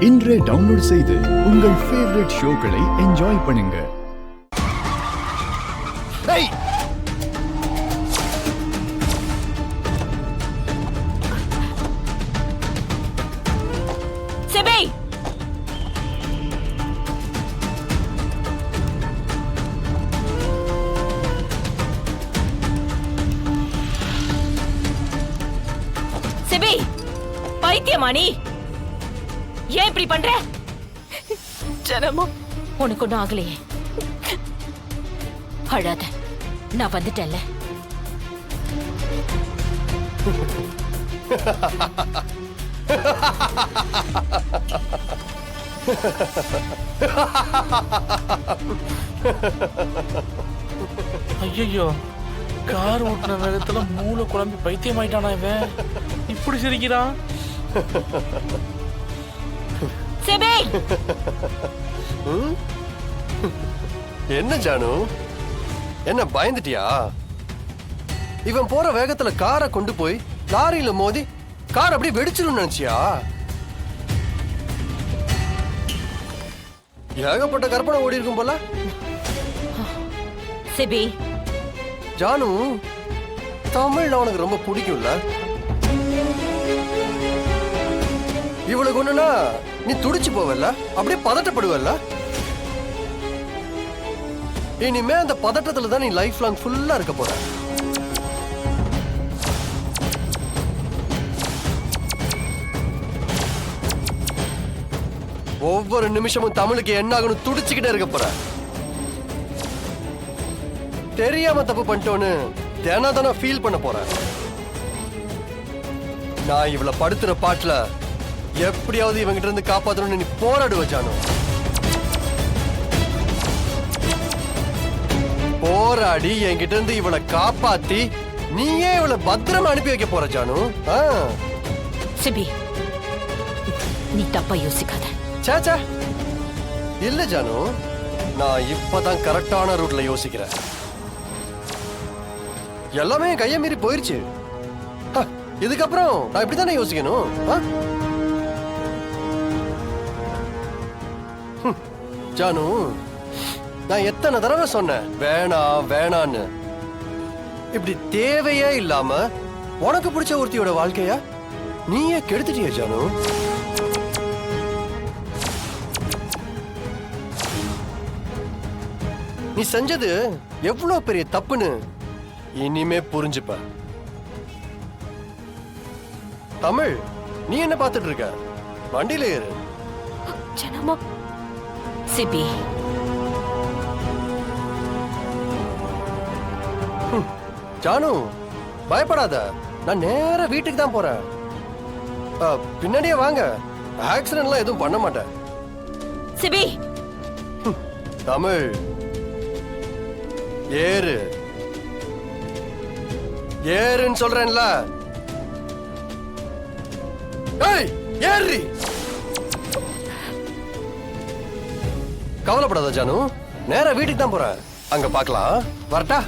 இன்றே டவுன்லோட் செய்து உங்கள் ஃபேவரட் ஷோக்களை என்ஜாய் பண்ணுங்க. செபி, பைத்தியமானி, ஏன் இப்படி பண்ற? ஜனமும் உனக்கு ஒன்னும் ஆகலையே, அழாத, நான் வந்துட்டேன்ல. ஐயோ, கார் ஓட்டுன வேகத்துல மூளை குழம்பி பைத்தியம் ஆயிட்டானா இவன்? இப்படி சிரிக்கிறான். என்ன ஜானு, என்ன பயந்துட்டியா? இவன் போற வேகத்துல காரை கொண்டு போய் லாரியில மோதி கார் அப்படியே வெடிச்சிடும் நினைச்சியா? ஏகப்பட்ட கற்பனை ஓடி இருக்கும் போல. செபி, ஜானு, தமிழ்ல உனக்கு ரொம்ப பிடிக்கும்ல? இவளுக்கு ஒண்ணுனா நீ துடிச்சு போவல்ல, அப்படியே பதட்டப்படுவல்ல? இனிமே அந்த பதட்டத்துல தான் நீ லைஃப் லாங் ஃபுல்லா இருக்க போற. ஒவ்வொரு நிமிஷமும் தமிழுக்கு என்ன ஆகணும் துடிச்சுக்கிட்டே இருக்க போற. தெரியாம தப்பு பண்ணிட்டோன்னு தினம் ஃபீல் பண்ண போற. நான் இவளை படுத்துற பாட்டுல எப்படியாவது இவங்கிட்ட இருந்து காப்பாத்தணும்னு நீ போராடுவ ஜானு. போராடி என்கிட்ட இருந்து இவளை காப்பாத்தி நீயே இவளை பத்திரமா அனுப்பி வைக்க போற ஜானு. செபி, நீ தப்பா யோசிக்காத. சாச்சா, இல்ல ஜானு, நான் இப்பதான் கரெக்டான ரூட்ல யோசிக்கிறேன். எல்லாமே கைய மீறி போயிருச்சு. இதுக்கப்புறம் நான் இப்படித்தானே யோசிக்கணும். ஜானு, நான் எத்தனை தடவை சொன்னேன் வேணாம் வேணான்னு. இப்படி தேவையே இல்லாம உனக்கு பிடிச்ச ஒருத்தியோட வாழ்க்கைய நீயே கெடுத்துட்டிய ஜானு. நீ செஞ்சது எவ்வளவு பெரிய தப்புன்னு இனிமே புரிஞ்சுப்ப. தமிழ், நீ என்ன பார்த்துட்டு இருக்க? வண்டியில ஏறு. ஜனமா, செபி, ஜானு, பயப்படாத, நான் நேரா வீட்டுக்கு தான் போறேன். பின்னாடியே வாங்க, ஆக்சிடென்ட்லாம் எதுவும் பண்ண மாட்டேன். செபி, தமிழ், ஏறு ஏறுன்னு சொல்றேன்ல. ஏறி. கவலைப்படாத ஜானு, நேரா வீட்டுக்கு தான் போறேன். அங்க பார்க்கலாம். வரட்டா?